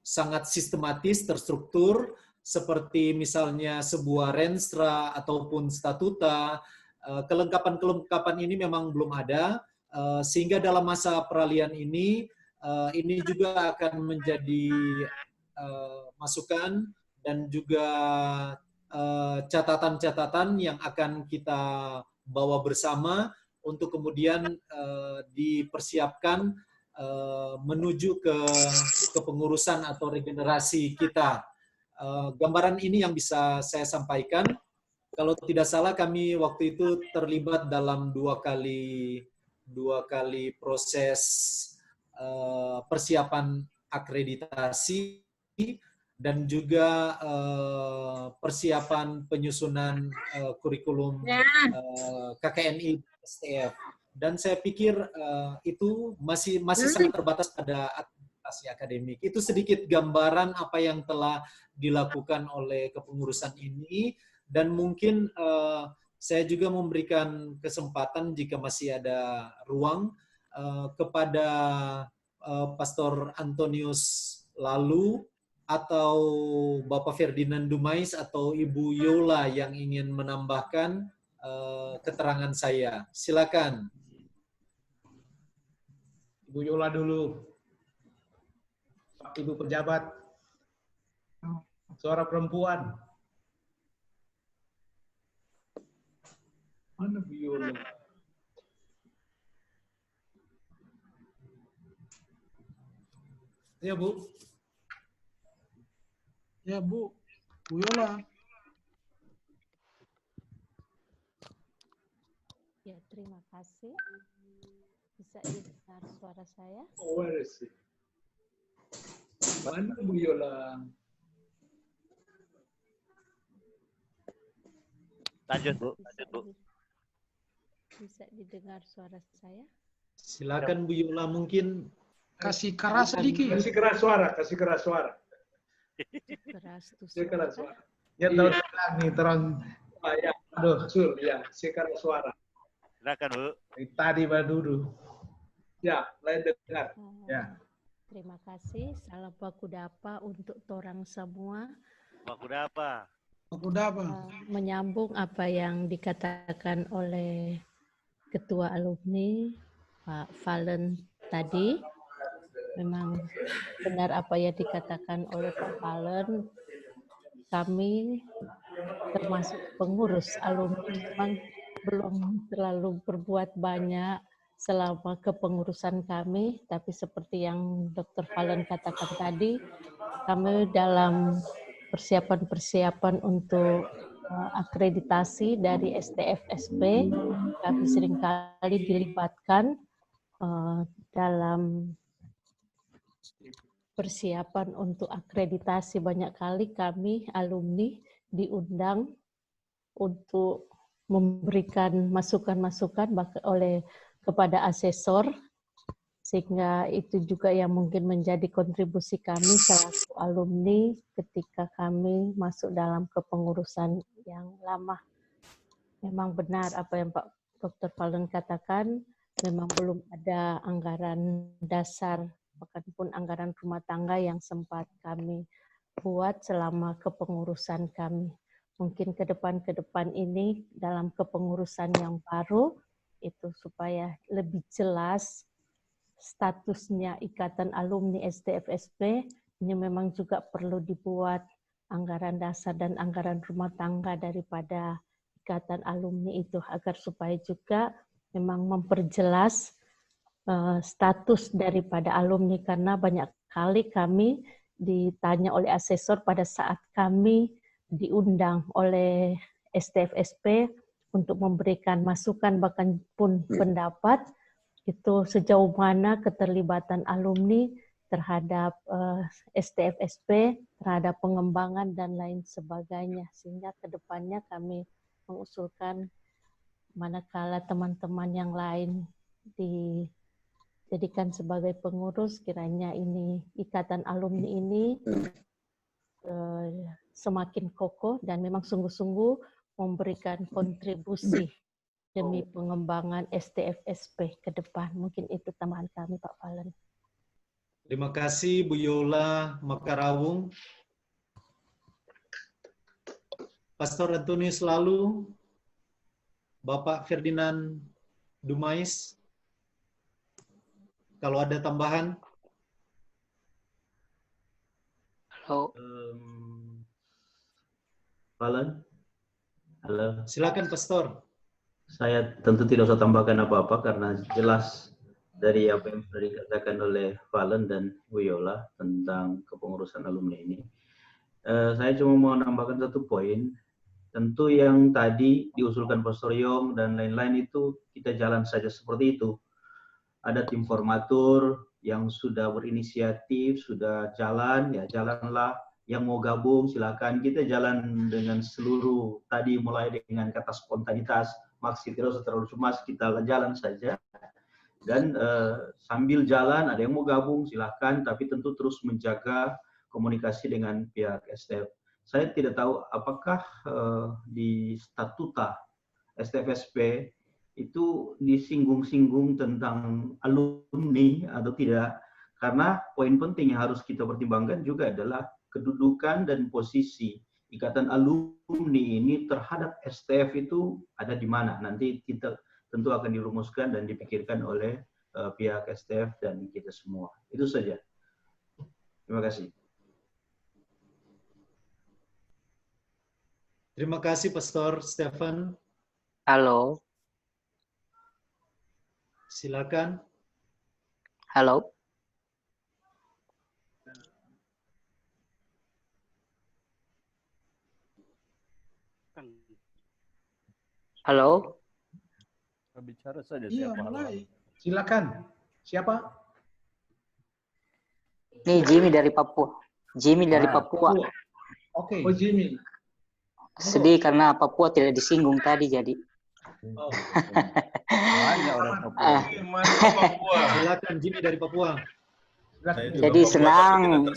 sangat sistematis, terstruktur, seperti misalnya sebuah renstra ataupun statuta. Kelengkapan-kelengkapan ini memang belum ada, sehingga dalam masa peralihan ini juga akan menjadi masukan dan juga catatan-catatan yang akan kita bawa bersama untuk kemudian dipersiapkan menuju ke kepengurusan atau regenerasi kita. Gambaran ini yang bisa saya sampaikan. Kalau tidak salah kami waktu itu terlibat dalam dua kali proses persiapan akreditasi dan juga persiapan penyusunan kurikulum KKNI STF. Dan saya pikir itu masih sangat terbatas pada akreditasi akademik. Itu sedikit gambaran apa yang telah dilakukan oleh kepengurusan ini, dan mungkin saya juga memberikan kesempatan jika masih ada ruang kepada Pastor Antonius Lalu atau Bapak Ferdinand Dumais atau Ibu Yola yang ingin menambahkan keterangan saya. Silakan. Ibu Yola dulu. Ibu pejabat. Suara perempuan. Mana Bu Yola? Ya, Bu. Ya, Bu. Bu Yola. Ya, terima kasih. Bisa didengar suara saya? Oh, where is it? Mana Bu Yola? Lanjut, Bu. Lanjut, Bu. Bisa didengar suara saya? Silakan Bu Yola, mungkin Kasih keras sedikit. Kasih keras suara, kasih keras suara. Keras tuh Kasih keras suara. suara. Ya, terang nih, terang. Ah, ya, aduh, Sul, ya, kasih keras suara. Silakan, Bu. Tadi baru dulu. Ya, lain dengar. Ya. Terima kasih. Salam baku dapa untuk torang semua. Baku dapa. Baku dapa. Menyambung apa yang dikatakan oleh Ketua Alumni, Pak Valen tadi. Memang benar apa yang dikatakan oleh Pak Valen. Kami termasuk pengurus alumni memang belum terlalu berbuat banyak selama kepengurusan kami, tapi seperti yang Dr. Valen katakan tadi, kami dalam persiapan-persiapan untuk akreditasi dari STF-SP, kami seringkali dilibatkan dalam persiapan untuk akreditasi. Banyak kali kami alumni diundang untuk memberikan masukan-masukan kepada asesor, sehingga itu juga yang mungkin menjadi kontribusi kami selaku alumni ketika kami masuk dalam kepengurusan yang lama. Memang benar apa yang Pak Dr. Valen katakan, memang belum ada anggaran dasar, bahkan pun anggaran rumah tangga yang sempat kami buat selama kepengurusan kami. Mungkin ke depan ini dalam kepengurusan yang baru, itu supaya lebih jelas statusnya Ikatan Alumni STF-SP, ini memang juga perlu dibuat anggaran dasar dan anggaran rumah tangga daripada Ikatan Alumni itu, agar supaya juga memang memperjelas status daripada alumni, karena banyak kali kami ditanya oleh asesor pada saat kami diundang oleh STF-SP untuk memberikan masukan bahkan pun pendapat, itu sejauh mana keterlibatan alumni terhadap STF-SP, terhadap pengembangan dan lain sebagainya. Sehingga ke depannya kami mengusulkan manakala teman-teman yang lain dijadikan sebagai pengurus, kiranya ini Ikatan Alumni ini semakin kokoh dan memang sungguh-sungguh memberikan kontribusi demi pengembangan STF-SP ke depan. Mungkin itu tambahan kami, Pak Valen. Terima kasih Bu Yola Makarawung. Pastor Antonius Lalu, Bapak Ferdinand Dumais, kalau ada tambahan. Halo. Valen? Halo. Silakan, Pastor. Saya tentu tidak usah tambahkan apa-apa karena jelas dari apa yang sudah dikatakan oleh Valen dan Wiola tentang kepengurusan alumni ini. Saya cuma mau menambahkan satu poin. Tentu yang tadi diusulkan Pastor Yong dan lain-lain itu kita jalan saja seperti itu. Ada tim formatur yang sudah berinisiatif, sudah jalan, ya jalanlah. Yang mau gabung silakan, kita jalan dengan seluruh tadi mulai dengan kata spontanitas, maksud tidak usah terlalu cemas, kita jalan saja. Dan sambil jalan ada yang mau gabung silakan, tapi tentu terus menjaga komunikasi dengan pihak STF. Saya tidak tahu apakah di statuta STFSP itu disinggung-singgung tentang alumni atau tidak, karena poin penting yang harus kita pertimbangkan juga adalah kedudukan dan posisi ikatan alumni ini terhadap STF itu ada di mana. Nanti kita tentu akan dirumuskan dan dipikirkan oleh pihak STF dan kita semua. Itu saja. Terima kasih. Terima kasih, Pastor Stefan. Halo. Silakan. Halo. Halo. Bicara saja Iya, siapa. mulai. Silakan. Siapa? Nih Jimmy dari Papua. Jimmy dari Papua. Oke. Oh, Jimmy. Sedih karena Papua tidak disinggung tadi jadi. Oh. Banyak orang Papua. Silakan Jimmy dari Papua. Jadi senang.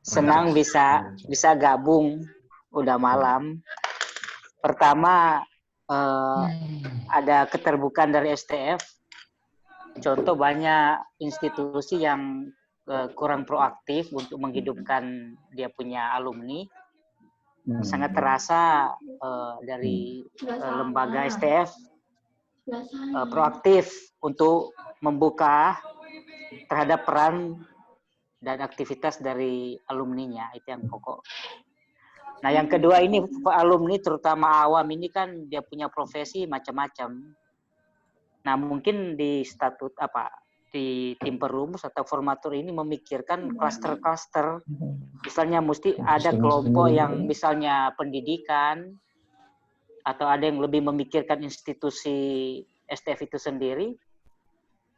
Senang bisa gabung. Udah malam. Pertama ada keterbukaan dari STF. Contoh banyak institusi yang kurang proaktif untuk menghidupkan dia punya alumni. Sangat terasa dari lembaga STF proaktif untuk membuka terhadap peran dan aktivitas dari alumninya. Itu yang pokok. Nah, yang kedua ini alumni terutama awam ini kan dia punya profesi macam-macam. Nah, mungkin di statut di tim perumus atau formatur ini memikirkan klaster-klaster. Misalnya mesti ada kelompok yang misalnya pendidikan atau ada yang lebih memikirkan institusi STF itu sendiri.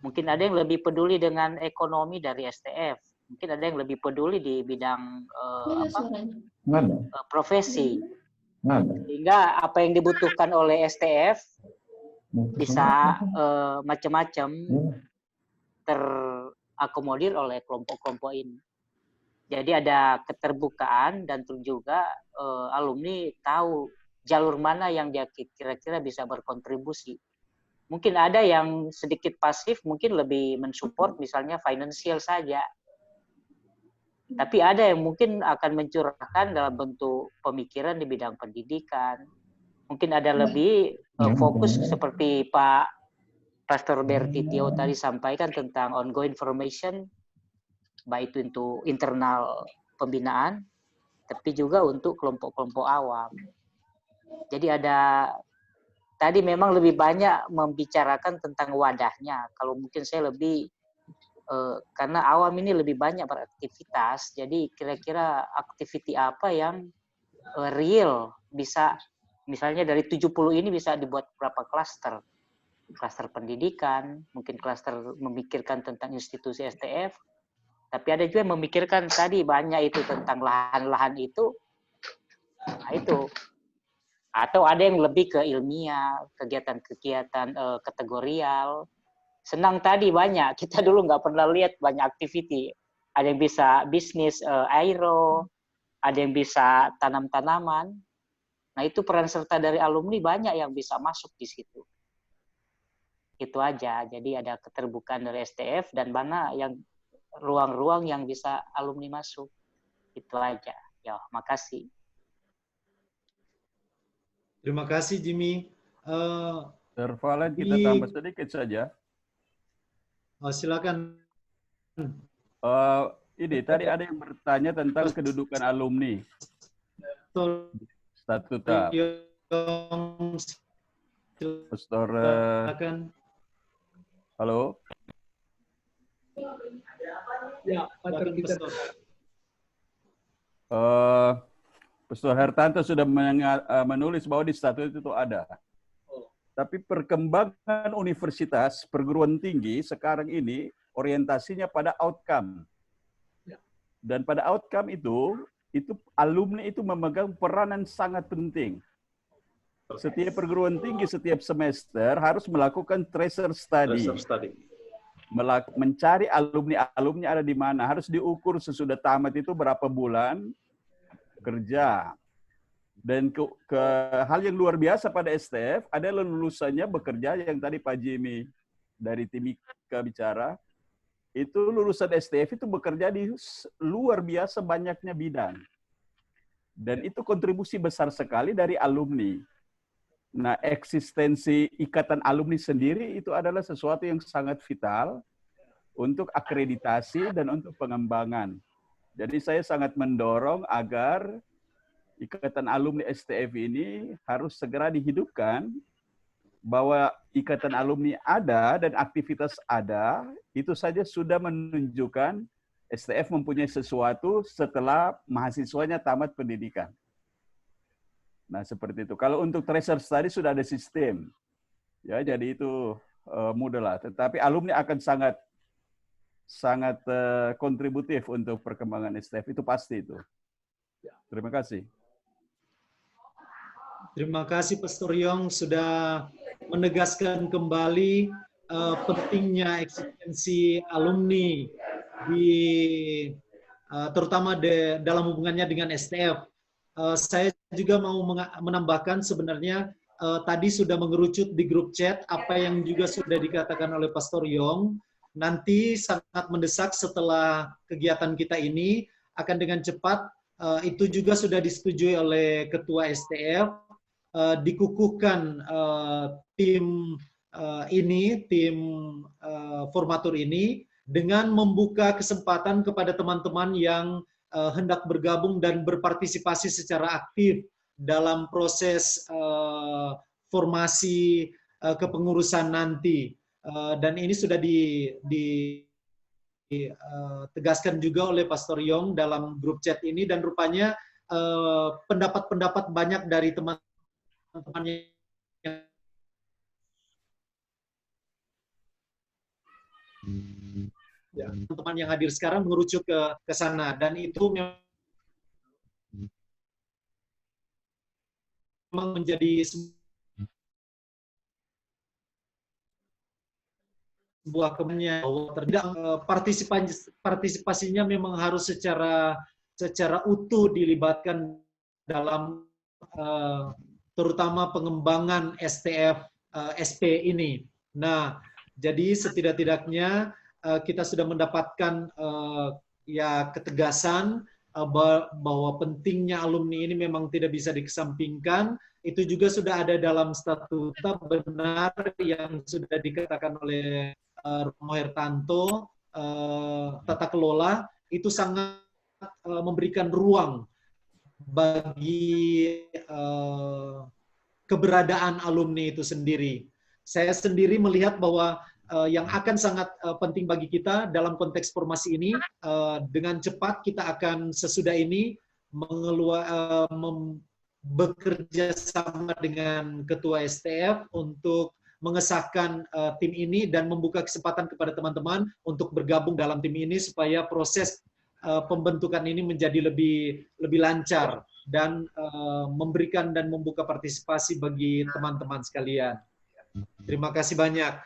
Mungkin ada yang lebih peduli dengan ekonomi dari STF. Mungkin ada yang lebih peduli di bidang profesi. Sehingga apa yang dibutuhkan oleh STF bisa macam-macam terakomodir oleh kelompok-kelompok ini. Jadi ada keterbukaan dan juga alumni tahu jalur mana yang dia kira-kira bisa berkontribusi. Mungkin ada yang sedikit pasif, mungkin lebih mensupport misalnya financial saja. Tapi ada yang mungkin akan mencurahkan dalam bentuk pemikiran di bidang pendidikan. Mungkin ada lebih fokus seperti Pak Pastor Bertitio tadi sampaikan tentang ongoing formation, baik itu untuk internal pembinaan, tapi juga untuk kelompok-kelompok awam. Jadi ada, tadi memang lebih banyak membicarakan tentang wadahnya. Kalau mungkin saya lebih, karena awam ini lebih banyak beraktivitas, jadi kira-kira aktiviti apa yang real bisa, misalnya dari 70 ini bisa dibuat berapa klaster. Klaster pendidikan, mungkin klaster memikirkan tentang institusi STF, tapi ada juga yang memikirkan tadi banyak itu tentang lahan-lahan itu, nah itu. Atau ada yang lebih ke ilmiah, kegiatan-kegiatan kategorial. Senang tadi banyak, kita dulu nggak pernah lihat banyak aktiviti. Ada yang bisa bisnis aero, ada yang bisa tanam-tanaman. Nah itu peran serta dari alumni banyak yang bisa masuk di situ. Itu aja, jadi ada keterbukaan dari STF dan mana yang ruang-ruang yang bisa alumni masuk. Itu aja. Ya, makasih. Terima kasih Jimmy. Dr. Valen, kita tambah sedikit saja. Silakan. Ini tadi ada yang bertanya tentang kedudukan alumni. Statuta. Pastor. Halo. Ya, Pastor Peter. Pastor Hertanto sudah menulis bahwa di statut itu ada. Tapi perkembangan universitas, perguruan tinggi sekarang ini orientasinya pada outcome. Dan pada outcome itu alumni itu memegang peranan sangat penting. Setiap perguruan tinggi setiap semester harus melakukan tracer study. Mencari alumni ada di mana. Harus diukur sesudah tamat itu berapa bulan kerja. Dan hal yang luar biasa pada STF adalah lulusannya bekerja yang tadi Pak Jimmy dari Timika bicara. Itu lulusan STF itu bekerja di luar biasa banyaknya bidang. Dan itu kontribusi besar sekali dari alumni. Nah, eksistensi ikatan alumni sendiri itu adalah sesuatu yang sangat vital untuk akreditasi dan untuk pengembangan. Jadi saya sangat mendorong agar ikatan alumni STF ini harus segera dihidupkan, bahwa ikatan alumni ada dan aktivitas ada, itu saja sudah menunjukkan STF mempunyai sesuatu setelah mahasiswanya tamat pendidikan. Nah, seperti itu. Kalau untuk tracer study sudah ada sistem. Ya, jadi itu mudah lah. Tetapi alumni akan sangat kontributif untuk perkembangan STF, itu pasti itu. Terima kasih. Terima kasih Pastor Yong sudah menegaskan kembali pentingnya eksistensi alumni terutama dalam hubungannya dengan STF. Saya juga mau menambahkan sebenarnya tadi sudah mengerucut di grup chat apa yang juga sudah dikatakan oleh Pastor Yong. Nanti sangat mendesak setelah kegiatan kita ini akan dengan cepat itu juga sudah disetujui oleh Ketua STF, dikukuhkan tim formatur ini dengan membuka kesempatan kepada teman-teman yang hendak bergabung dan berpartisipasi secara aktif dalam proses formasi kepengurusan nanti. Dan ini sudah ditegaskan juga oleh Pastor Yong dalam grup chat ini, dan rupanya pendapat-pendapat banyak dari teman-teman yang hadir sekarang mengerucut ke sana, dan itu memang menjadi sebuah kemenangan bahwa partisipasinya memang harus secara utuh dilibatkan dalam terutama pengembangan STF SP ini. Nah, jadi setidak-tidaknya kita sudah mendapatkan ya ketegasan bahwa pentingnya alumni ini memang tidak bisa dikesampingkan. Itu juga sudah ada dalam statuta benar yang sudah dikatakan oleh Romo Hertanto, tata kelola itu sangat memberikan ruang bagi keberadaan alumni itu sendiri. Saya sendiri melihat bahwa yang akan sangat penting bagi kita dalam konteks formasi ini, dengan cepat kita akan sesudah ini bekerja sama dengan Ketua STF untuk mengesahkan tim ini dan membuka kesempatan kepada teman-teman untuk bergabung dalam tim ini supaya proses pembentukan ini menjadi lebih lancar dan memberikan dan membuka partisipasi bagi teman-teman sekalian. Terima kasih banyak.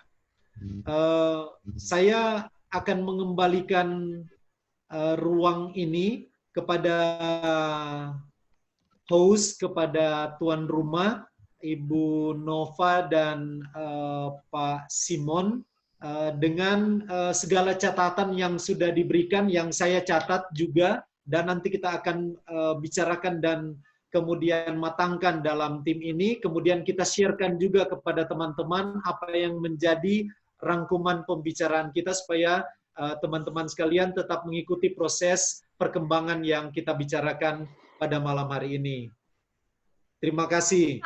Saya akan mengembalikan ruang ini kepada host, kepada tuan rumah, Ibu Nova dan Pak Simon, dengan segala catatan yang sudah diberikan, yang saya catat juga, dan nanti kita akan bicarakan dan kemudian matangkan dalam tim ini, kemudian kita sharekan juga kepada teman-teman apa yang menjadi rangkuman pembicaraan kita supaya teman-teman sekalian tetap mengikuti proses perkembangan yang kita bicarakan pada malam hari ini. Terima kasih.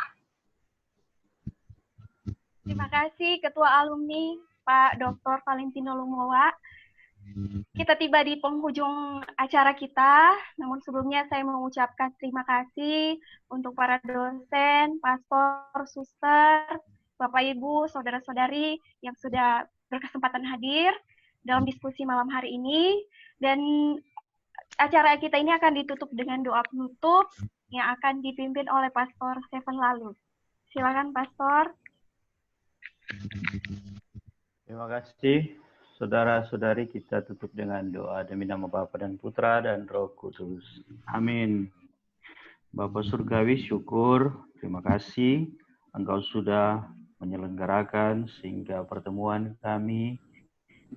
Terima kasih Ketua Alumni Pak Dr. Valentino Lumowa. Kita tiba di penghujung acara kita, namun sebelumnya saya mengucapkan terima kasih untuk para dosen, pastor, suster, Bapak Ibu, saudara-saudari yang sudah berkesempatan hadir dalam diskusi malam hari ini. Dan acara kita ini akan ditutup dengan doa penutup yang akan dipimpin oleh Pastor Stephen Lalu. Silakan Pastor. Terima kasih. Saudara-saudari, kita tutup dengan doa demi nama Bapa dan Putra dan Roh Kudus. Amin. Bapa Surgawi, syukur, terima kasih Engkau sudah menyelenggarakan sehingga pertemuan kami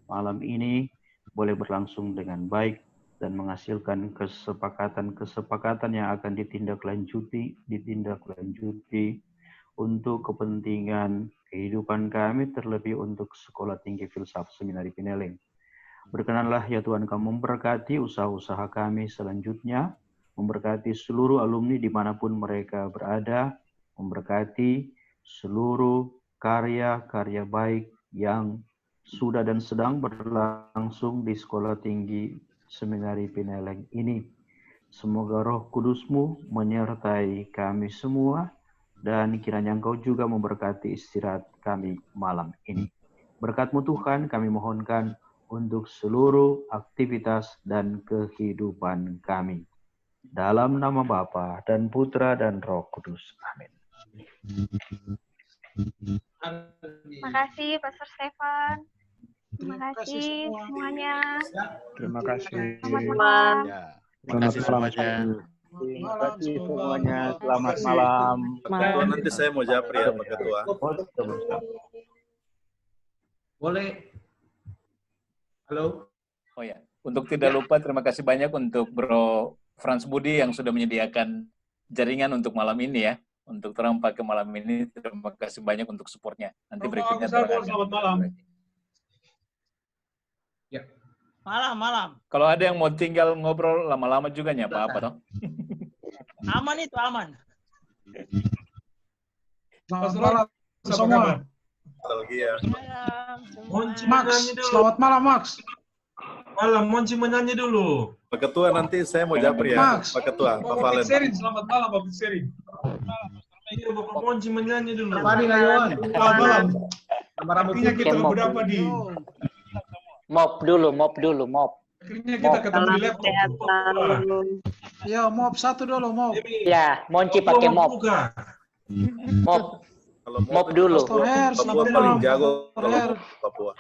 malam ini boleh berlangsung dengan baik dan menghasilkan kesepakatan-kesepakatan yang akan ditindaklanjuti untuk kepentingan kehidupan kami, terlebih untuk Sekolah Tinggi Filsafat Seminari Pineleng. Berkenanlah ya Tuhan, Kau memberkati usaha-usaha kami selanjutnya, memberkati seluruh alumni dimanapun mereka berada, memberkati seluruh karya-karya baik yang sudah dan sedang berlangsung di Sekolah Tinggi Seminari Pineleng ini. Semoga Roh Kudus-Mu menyertai kami semua, dan kiranya Engkau juga memberkati istirahat kami malam ini. Berkat-Mu Tuhan kami mohonkan untuk seluruh aktivitas dan kehidupan kami. Dalam nama Bapa dan Putra dan Roh Kudus. Amin. Terima kasih Pastor Stephen. Terima kasih semuanya. Terima kasih. Selamat malam. Terima kasih semuanya. Terima kasih semuanya. Selamat malam. Ketua, nanti saya mau japri ya Pak Ketua. Boleh. Halo. Oh ya, untuk tidak lupa terima kasih banyak untuk Bro Frans Budi yang sudah menyediakan jaringan untuk malam ini ya. Untuk terang pakai malam ini, terima kasih banyak untuk supportnya. Nanti berikutnya Selamat malam. Ya. Malam. Kalau ada yang mau tinggal ngobrol lama-lama juga ya apa-apa toh. Aman itu, aman. Selamat malam semua. Nostalgia. Max, selamat malam Max. Malam, Monci menyanyi dulu. Pak Ketua, nanti saya mau japri ya. Max. Pak Ketua, Pak Valen. Selamat malam Pak Serin. Iya, Bapak Monci menyanyi dulu. Padi Layon. Selamat malam. Artinya kita beberapa di mop dulu. akhirnya kita ketemu di laptop. Ya, mop satu dulu, mop. Ya, Monci pakai mop. Mop dulu. Papua paling jago kalau Papua.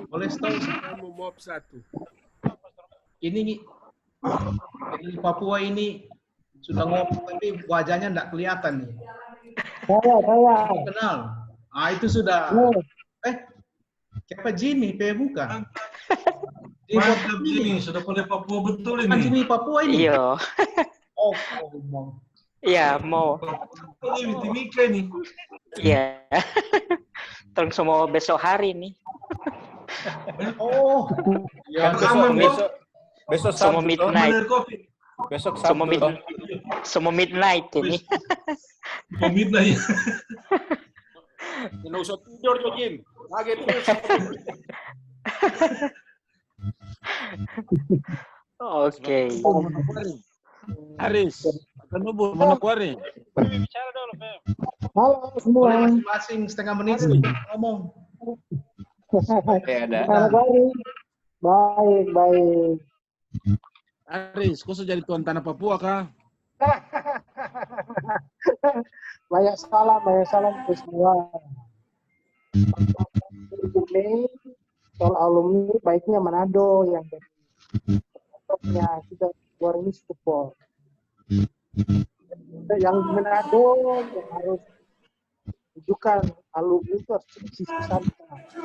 Boleh tahu kamu mop satu. Ini di Papua ini sudah ngomong tapi wajahnya enggak kelihatan nih. Saya kenal. Ah itu sudah. Siapa Jimmy? Bukan. Mantap Jimmy, sudah pada Papua betul ini. Jimmy Papua ini. Iya. Oh, Iya, mau. Ini Timika nih. Iya. Terus semua besok hari nih. Oh. Ya, besok semua midnight. Besok semua midnight ini. Mau midnight. Nggak usah tidur tuh, Jim. Kaget terus. Oke. Haris, penubur Manokwari. Bicara dulu, Fem. Halo semua. Masing-masing setengah menit ngomong. Ada. Baik. Haris, kau sudah jadi tuan tanah Papua kah? Banyak salam untuk semua. Ini soal alumni baiknya Manado yang topnya kita keluar ini support. Yang Manado yang harus tunjukkan alumni itu harus sisi besar.